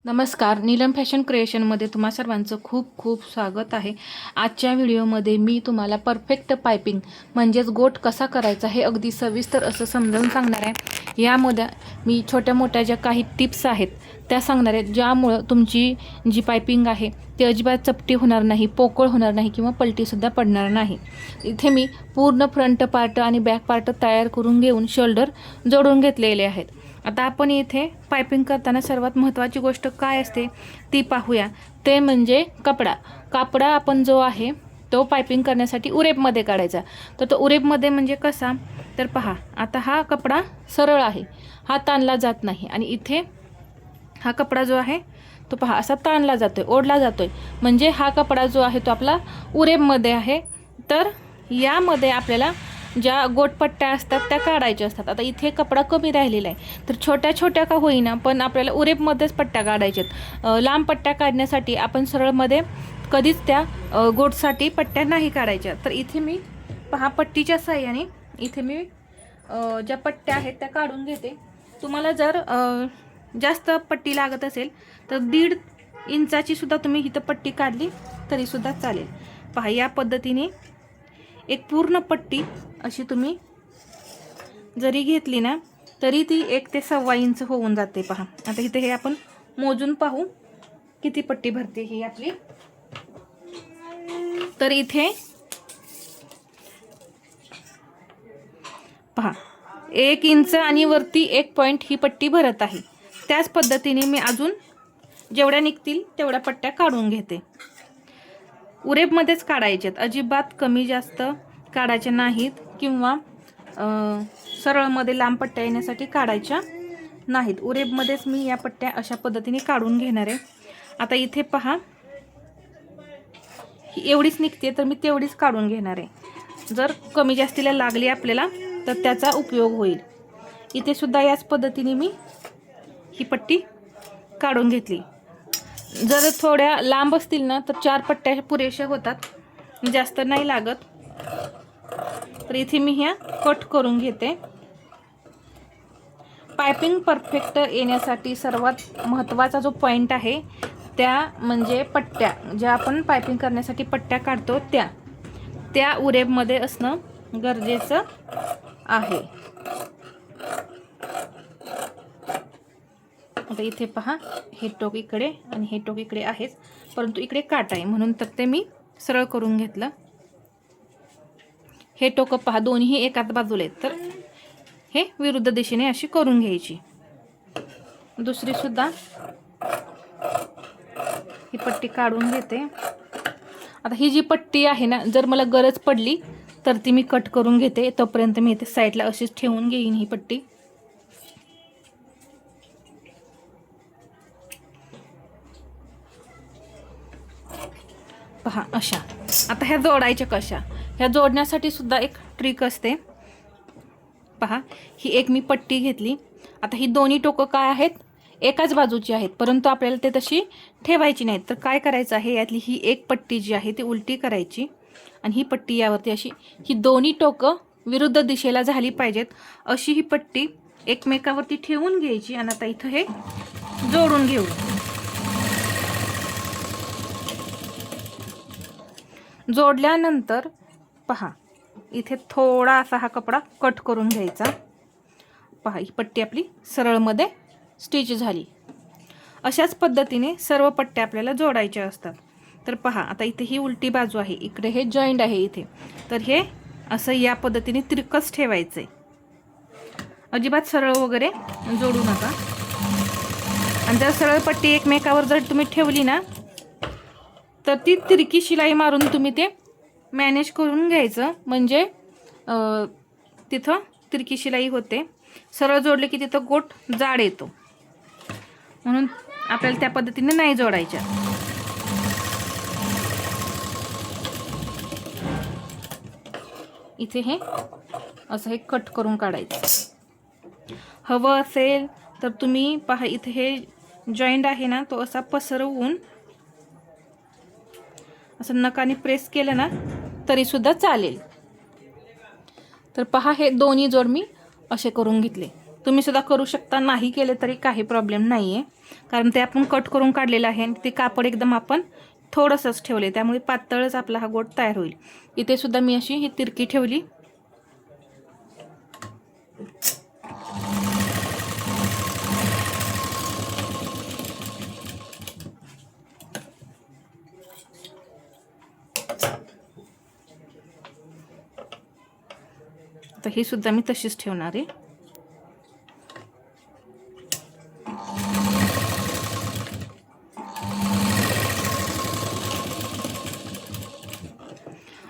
नमस्कार, नीलम फॅशन क्रिएशनमध्ये तुम्हा सर्वांचं खूप खूप स्वागत आहे। आजच्या व्हिडिओमध्ये मी तुम्हाला परफेक्ट पायपिंग म्हणजेच गोट कसा करायचा हे अगदी सविस्तर असं समजावून सांगणार आहे। यामध्ये मी छोट्या मोठ्या ज्या काही टिप्स आहेत त्या सांगणार आहे, ज्यामुळे तुमची जी पायपिंग आहे ती अजिबात चपटी होणार नाही, पोकळ होणार नाही किंवा पलटीसुद्धा पडणार नाही। इथे मी पूर्ण फ्रंट पार्ट आणि बॅक पार्ट तयार करून घेऊन शोल्डर जोडून घेतलेले आहेत। आता आपण इथे पायपिंग करताना सर्वात महत्त्वाची गोष्ट काय असते ती पाहूया, ते म्हणजे कापडा आपण जो आहे तो पायपिंग करण्यासाठी उरेपमध्ये काढायचा। तर तो उरेपमध्ये म्हणजे कसा, तर पहा आता हा कपडा सरळ आहे, हा ताणला जात नाही, आणि इथे हा कपडा जो आहे तो पहा असा ताणला जातोय, ओढला जातोय, म्हणजे हा कपडा जो आहे तो आपला उरेपमध्ये आहे। तर यामध्ये आपल्याला ज्या गोटपट्ट्या असतात त्या काढायच्या असतात। आता इथे कपडा कमी राहिलेला आहे, तर छोट्या छोट्या का होईना पण आपल्याला उरेपमध्येच पट्ट्या काढायच्यात। लांब पट्ट्या काढण्यासाठी आपण सरळमध्ये कधीच त्या गोटसाठी पट्ट्या नाही काढायच्या। तर इथे मी पहा पट्टीच्या साहाय्याने इथे मी ज्या पट्ट्या आहेत त्या काढून घेते। तुम्हाला जर जास्त पट्टी लागत असेल तर 1.5 इंचाची सुद्धा तुम्ही इथं पट्टी काढली तरी सुद्धा चालेल। पहा या पद्धतीने एक पूर्ण पट्टी अशी तुम्ही जरी घेतली ना तरी ती 1 ते 1.25 इंच होऊन जाते। पहा आता इथे हे आपण मोजून पाहू किती पट्टी भरते ही आपली। तर इथे पहा 1 इंच आणि वरती 1 पॉइंट ही पट्टी भरत आहे। त्याच पद्धतीने मी अजून जेवढ्या निघतील तेवढ्या पट्ट्या काढून घेते। उरेपमध्येच काढायच्यात, अजिबात कमी जास्त काढायच्या नाहीत किंवा सरळमध्ये लांब पट्ट्या येण्यासाठी काढायच्या नाहीत। उरेपमध्येच मी या पट्ट्या अशा पद्धतीने काढून घेणार आहे। आता इथे पहा एवढीच निघते तर मी तेवढीच काढून घेणार आहे। जर कमी जास्तीला लागली आपल्याला तर त्याचा उपयोग होईल। इथे सुद्धा याच पद्धतीने मी ही पट्टी काढून घेतली। जर थोड्या लांब असतील ना तर 4 पट्ट्या पुरेशा होतात, जास्त नाही लागत। तर इथे मी ह्या कट करून घेते। पायपिंग परफेक्ट येण्यासाठी सर्वात महत्त्वाचा जो पॉइंट आहे त्या म्हणजे पट्ट्या, ज्या आपण पायपिंग करण्यासाठी पट्ट्या काढतो त्या उरेपमध्ये असणं गरजेचं आहे। आता इथे पहा हे टोक इकडे आणि हे टोक इकडे आहेच, परंतु इकडे काट आहे म्हणून तर ते मी सरळ करून घेतलं। हे टोक पहा दोन्ही एकाच बाजूला आहेत, तर हे विरुद्ध दिशेने अशी करून घ्यायची। दुसरी सुद्धा ही पट्टी काढून घेते। आता ही जी पट्टी आहे ना, जर मला गरज पडली तर ती मी कट करून घेते, तोपर्यंत मी इथे साईडला अशीच ठेवून घेईन ही पट्टी। पहा अशा। आता ह्या जोडायच्या कशा, ह्या जोडण्यासाठी सुद्धा एक ट्रिक असते। पहा ही एक मी पट्टी घेतली। आता ही दोन्ही टोकं काय आहेत, एकाच बाजूची आहेत, परंतु आपल्याला ते तशी ठेवायची नाहीत। तर काय करायचं आहे, यातली ही एक पट्टी जी आहे ती उलटी करायची आणि ही पट्टी यावरती अशी, ही दोन्ही टोकं विरुद्ध दिशेला झाली पाहिजेत अशी ही पट्टी एकमेकावरती ठेवून घ्यायची। आणि आता इथं हे जोडून घेऊ। जोडल्यानंतर पहा इथे थोडा असा हा कपडा कट करून घ्यायचा। पहा ही पट्टी आपली सरळमध्ये स्टिच झाली। अशाच पद्धतीने सर्व पट्ट्या आपल्याला जोडायच्या असतात। तर पहा आता इथे ही उलटी बाजू आहे, इकडे हे जॉईंट आहे इथे, तर हे असं या पद्धतीने तिरकस ठेवायचंय, अजिबात सरळ वगैरे जोडू नका। आणि जर सरळ पट्टी एकमेकावर जर तुम्ही ठेवली ना तर ती तिरकी शिलाई मारून तुम्ही ते मॅनेज करून घ्यायचं, म्हणजे तिथं तिरकी शिलाई होते। सरळ जोडले की तिथं गोट जाड येतो, म्हणून आपल्याला त्या पद्धतीने नाही जोडायच्या। इथे हे असं हे कट करून काढायचं। हवं असेल तर तुम्ही पहा इथे हे जॉईंट आहे ना तो असा पसरवून असं नकाने प्रेस केलं ना तरी सुद्धा चालेल। तर पहा हे दोन्ही जोड मी असे करून घेतले। तुम्ही सुद्धा करू शकता, नाही केले तरी काही प्रॉब्लेम नाही आहे, कारण ते आपण कट करून काढलेलं आहे आणि ते कापड एकदम आपण थोडंसंच ठेवले, त्यामुळे पातळच आपला हा गोट तयार होईल. इथे सुद्धा मी अशी ही तिरकी ठेवली. तर ही सुद्धा मी तशीच ठेवणार आहे.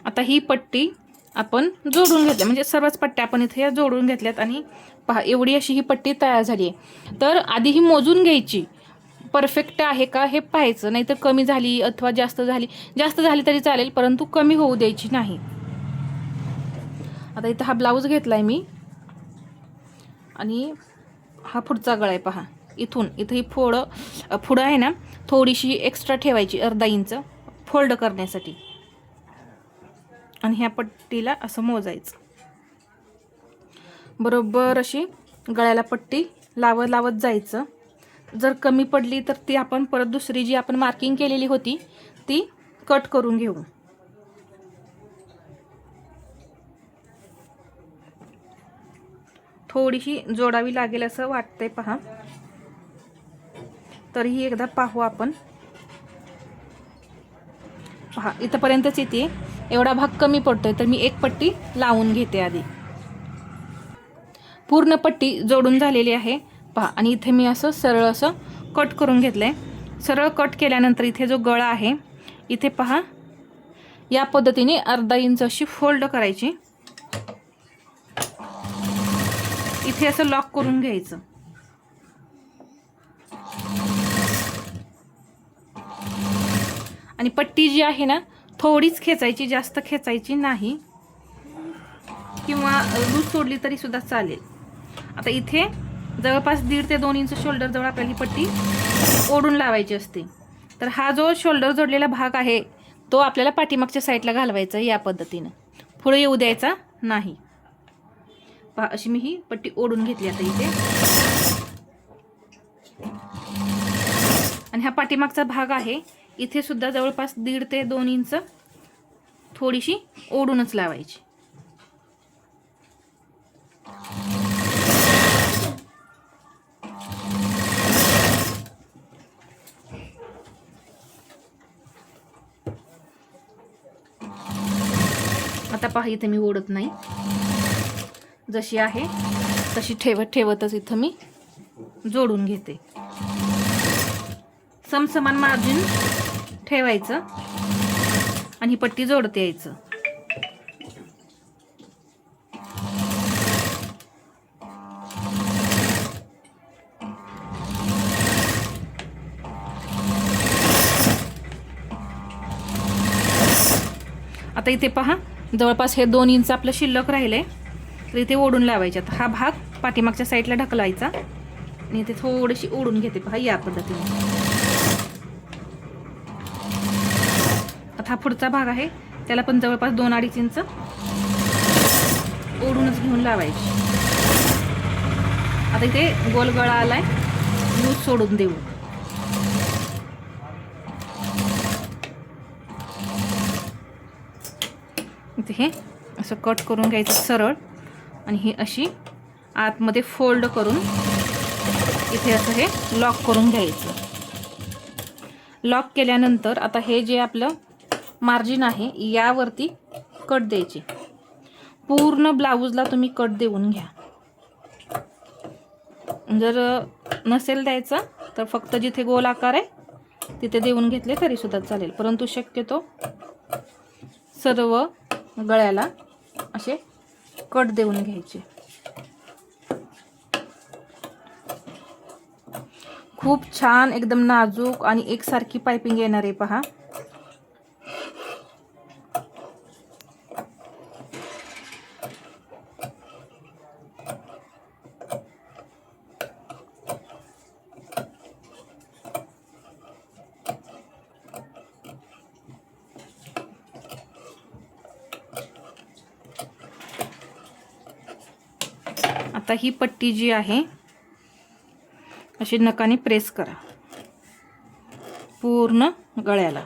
आता ही पट्टी आपण जोडून घेतली, म्हणजे सर्वच पट्ट्या आपण इथे जोडून घेतल्यात आणि पहा एवढी अशी ही पट्टी तयार झाली आहे. तर आधी ही मोजून घ्यायची, परफेक्ट आहे का हे पाहायचं, नाहीतर कमी झाली अथवा जास्त झाली तरी चालेल, परंतु कमी होऊ द्यायची नाही. आता इथं हा ब्लाऊज घेतलाय मी आणि हा पुढचा गळा आहे. पहा इथून इथं ही पुढं आहे ना, थोडीशी एक्स्ट्रा ठेवायची, अर्धा इंच फोल्ड करण्यासाठी, आणि ह्या पट्टीला असं मोजायचं. बरोबर अशी गळ्याला पट्टी लावत जायचं. जर कमी पडली तर ती आपण परत दुसरी जी आपण मार्किंग केलेली होती ती कट करून घेऊ. थोडीशी जोडावी लागेल असं वाटतंय पहा, तरीही एकदा पाहू आपण. पहा इथपर्यंतच येते, एवढा भाग कमी पडतोय, तर मी एक पट्टी लावून घेते आधी. पूर्ण पट्टी जोडून झालेली आहे पहा, आणि इथे मी असं सरळ असं कट करून घेतलंय. सरळ कट केल्यानंतर इथे जो गळा आहे इथे पहा, या पद्धतीने अर्धा इंच अशी फोल्ड करायची. इथे असं लॉक करून घ्यायचं. आणि पट्टी जी आहे ना थोडीच खेचायची, जास्त खेचायची नाही, किंवा लूज सोडली तरी सुद्धा चालेल. आता इथे जवळपास 1.5 ते 2 इंच शोल्डर जवळ आपल्याला ही पट्टी ओढून लावायची असते. तर हा जो शोल्डर जोडलेला भाग आहे तो आपल्याला पाठीमागच्या साईडला घालवायचा, या पद्धतीनं पुढे येऊ द्यायचा नाही. पहा अशी मी ही पट्टी ओढून घेतली आता इथे. आणि हा पाठीमागचा भाग आहे, इथे सुद्धा जवळपास 1.5 ते 2 इंच थोडीशी ओढूनच लावायची. आता पहा इथे मी ओढत नाही, जशी आहे तशी ठेवतच इथं मी जोडून घेते. समसमान मार्जिन ठेवायचं आणि ही पट्टी जोडते यायचं. आता इथे पहा जवळपास हे 2 इंच आपलं शिल्लक राहिले, तर इथे ओढून लावायचे. हा भाग पाठीमागच्या साईडला ढकलायचा आणि इथे थोडीशी ओढून घेते पहा, या पद्धतीने. आता हा पुढचा भाग आहे, त्याला पण जवळपास 2-2.5 इंच ओढूनच घेऊन लावायची. आता इथे गोल गळा आलाय, लूज सोडून देऊ. इथे हे असं कट करून घ्यायचं सरळ, आणि ही अशी आतमध्ये फोल्ड करून इथे असं हे लॉक करून घ्यायचं. लॉक केल्यानंतर आता हे जे आपलं मार्जिन आहे यावरती कट द्यायची. पूर्ण ब्लाऊजला तुम्ही कट देऊन घ्या. जर नसेल द्यायचा तर फक्त जिथे गोल आकार आहे तिथे देऊन घेतले तरी सुद्धा चालेल, परंतु शक्यतो सर्व गळ्याला असे कट देऊन घ्यायचे. खूप छान एकदम नाजूक आणि एकसारखी पाइपिंग येणार आहे पहा. आता ही पट्टी जी आहे अशी नखाने प्रेस करा पूर्ण गळ्याला.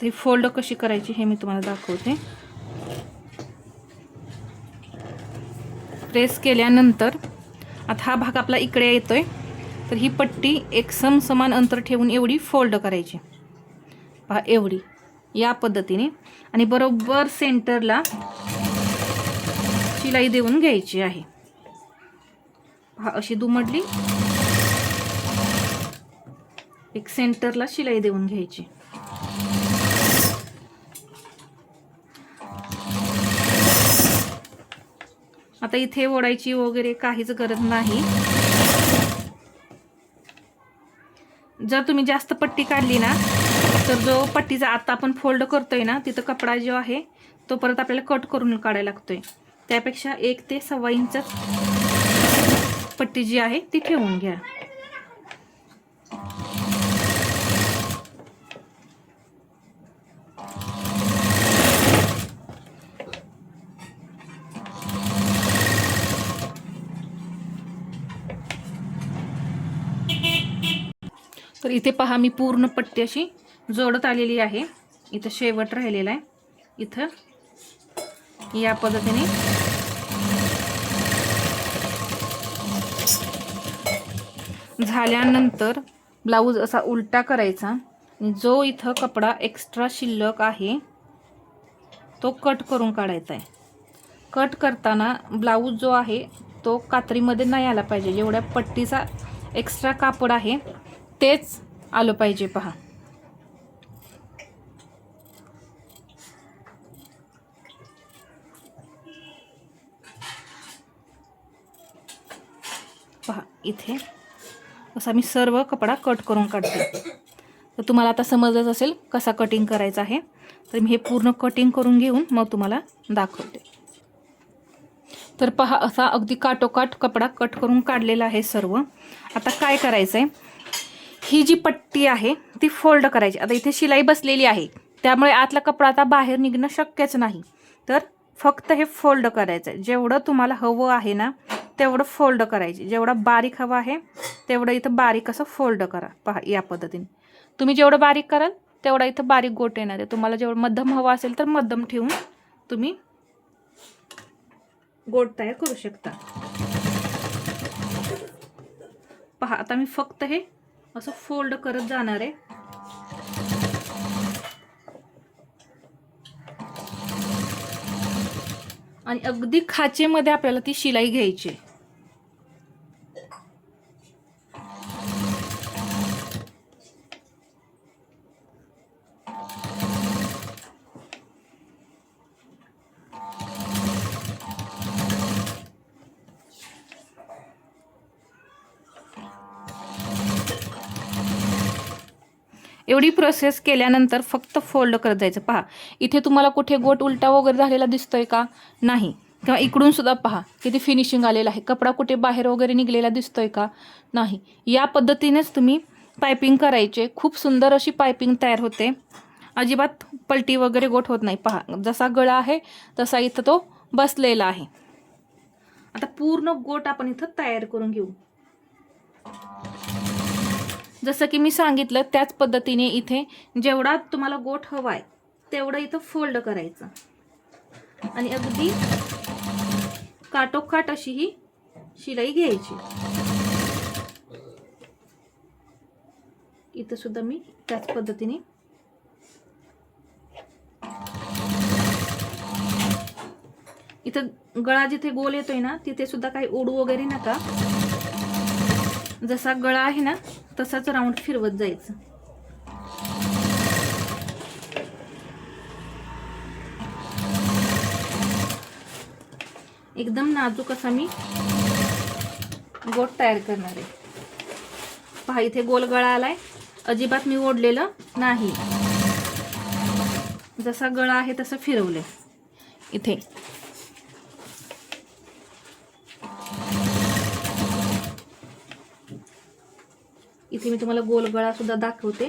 ते फोल्ड कशी करायची हे मी तुम्हाला दाखवते. प्रेस केल्यानंतर आता हा भाग आपला इकडे येतोय, तर ही पट्टी एक समान अंतर ठेवून एवढी फोल्ड करायची. पहा एवढी या पद्धतीने, आणि बरोबर सेंटरला शिलाई देऊन घ्यायची आहे. पहा अशी दुमडली, एक सेंटरला शिलाई देऊन घ्यायची. आता इथे ओढायची वगैरे काहीच गरज नाही. जर तुम्ही जास्त पट्टी काढली ना, तर जो पट्टीचा आता आपण फोल्ड करतोय ना, तिथं कपडा जो आहे तो परत आपल्याला कट करून काढायला लागतोय. त्यापेक्षा 1 ते 1.25 इंच पट्टी जी आहे ती ठेवून घ्या. तर इथे पहा मी पूर्ण पट्टी अशी जोडत आलेली आहे. इथं शेवट राहिलेला आहे. इथं या पद्धतीने झाल्यानंतर ब्लाऊज असा उलटा करायचा. जो इथं कपडा एक्स्ट्रा शिल्लक आहे तो कट करून काढायचा आहे. कट करताना ब्लाऊज जो आहे तो कात्रीमध्ये नाही आला पाहिजे. जेवढ्या पट्टीचा एक्स्ट्रा कापड आहे तेच आलं पाहिजे. पहा पहा इथे असा मी सर्व कपडा कट करून काढते. तर तुम्हाला आता समजलंच असेल कसा कटिंग करायचा आहे. तर मी हे पूर्ण कटिंग करून घेऊन मग तुम्हाला दाखवते. तर पहा असा अगदी काटोकाट कपडा कट करून काढलेला आहे सर्व. आता काय करायचं आहे, ही जी पट्टी आहे ती फोल्ड करायची. आता इथे शिलाई बसलेली आहे त्यामुळे आतला कपडा आता बाहेर निघणं शक्यच नाही. तर फक्त हे फोल्ड करायचं आहे. जेवढं तुम्हाला हवं आहे ना तेवढं फोल्ड करायचे. जेवढा बारीक हवं आहे तेवढं इथं बारीक असं फोल्ड करा. पहा या पद्धतीने तुम्ही जेवढं बारीक कराल तेवढा इथं बारीक गोट येणार आहे. तुम्हाला जेवढं मध्यम हवं असेल तर मध्यम ठेवून तुम्ही गोट तयार करू शकता. पहा आता मी फक्त हे असं फोल्ड करत जाणार आहे. आणि अगदी खाचेमध्ये आपल्याला ती शिलाई घ्यायची. एवढी प्रोसेस केल्यानंतर फक्त फोल्ड करत जायचं. पहा इथे तुम्हाला कुठे गोट उलटा वगैरे झालेला दिसतोय का? नाही. किंवा इकडून सुद्धा पहा किती फिनिशिंग आलेलं आहे. कपडा कुठे बाहेर वगैरे निघलेला दिसतोय का? नाही. या पद्धतीनेच तुम्ही पायपिंग करायचे. खूप सुंदर अशी पायपिंग तयार होते. अजिबात पलटी वगैरे गोट होत नाही. पहा जसा गळा आहे तसा इथं तो बसलेला आहे. आता पूर्ण गोट आपण इथं तयार करून घेऊ. जसं की मी सांगितलं त्याच पद्धतीने इथे जेवढा तुम्हाला गोट हवाय तेवढं इथं फोल्ड करायचं. आणि अगदी काटोकाट अशी ही शिलाई घ्यायची. इथं सुद्धा मी त्याच पद्धतीने इथं गळा जिथे गोल येतोय ना तिथे सुद्धा काही ओढू वगैरे नका. जसा गळा आहे ना तसाच राऊंड फिरवत जायचं. एकदम नाजूक असा मी गोट तयार करणार आहे. पहा इथे गोल गळा आलाय. अजिबात मी ओढलेलं नाही. जसा गळा आहे तसं फिरवले इथे. इथे मी तुम्हाला गोल गळा सुद्धा दाखवते.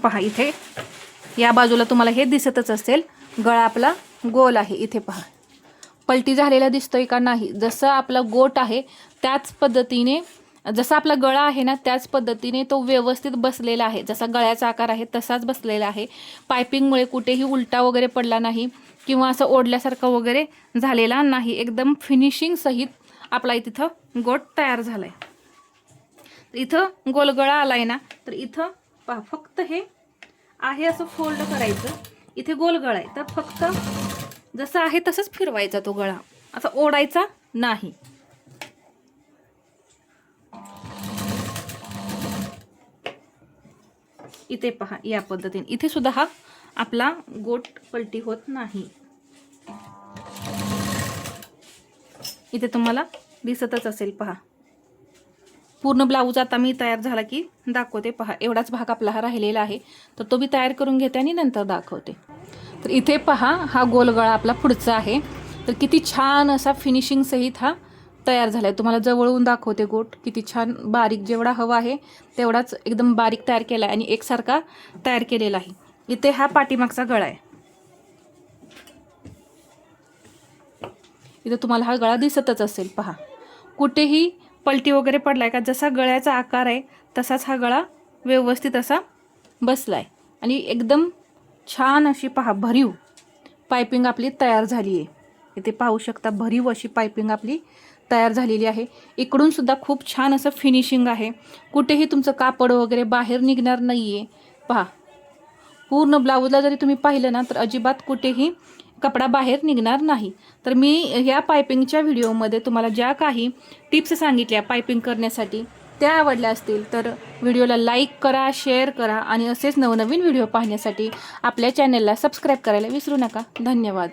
पहा इथे या बाजूला तुम्हाला हे दिसतच असेल, गळा आपला गोल आहे. इथे पहा पलटी झालेला दिसतोय का नाही. जसं आपला गोट आहे त्याच पद्धतीने, जसा आपला गळा आहे ना त्याच पद्धतीने तो व्यवस्थित बसलेला आहे. जसा गळ्याचा आकार आहे तसाच बसलेला आहे. पायपिंगमुळे कुठेही उलटा वगैरे पडला नाही किंवा असं ओढल्यासारखं वगैरे झालेला नाही. एकदम फिनिशिंग सहित आपला तिथं गोट तयार झालाय. इथं गोल गळा आलाय ना, तर इथं पहा फक्त हे आहे असं फोल्ड करायचं. इथे गोल गळा आहे तर फक्त जसं आहे तसंच फिरवायचा तो गळा, असा ओढायचा नाही. इथे पहा या पद्धतीने इथे सुद्धा हा आपला गोट पलटी होत नाही. इथे तुम्हाला दिसतच असेल पहा. पूर्ण ब्लाऊज आता मी तयार झाला की दाखवते. पहा एवढाच भाग आपला हा राहिलेला आहे, तर तो बी तयार करून घेते आणि नंतर दाखवते. तर इथे पहा हा गोल गळा आपला पुढचा आहे. तर किती छान असा फिनिशिंग सहित हा तयार झाला आहे. तुम्हाला जवळून दाखवते गोट किती छान बारीक, जेवढा हवा आहे तेवढाच एकदम बारीक तयार केला आहे आणि एकसारखा तयार केलेला आहे. इथे हा पाठीमागचा गळा आहे. इथे तुम्हाला हा गळा दिसतच असेल. पहा कुठेही पलटी वगैरे पडलाय का, जसा गळ्याचा आकार आहे तसाच हा गळा व्यवस्थित असा बसलाय आणि एकदम छान अशी पहा भरीव पायपिंग आपली तयार झाली आहे. इथे पाहू शकता भरीव अशी पायपिंग आपली तयार झालेली आहे. इकडून सुद्धा खूप छान असं फिनिशिंग आहे. कुठेही तुमचं कापड वगैरे बाहेर निघणार नाहीये. पहा पूर्ण ब्लाऊजला जरी तुम्ही पाहिलं ना तर अजिबात कुठेही कपडा बाहेर निघणार नाही. तर मी ह्या पायपिंगच्या व्हिडिओमध्ये तुम्हाला ज्या काही टिप्स सांगितल्या पायपिंग करण्यासाठी त्या आवडल्या असतील तर व्हिडिओला लाईक करा, शेअर करा आणि असेच नवनवीन व्हिडिओ पाहण्यासाठी आपल्या चॅनलला सबस्क्राईब करायला विसरू नका. धन्यवाद.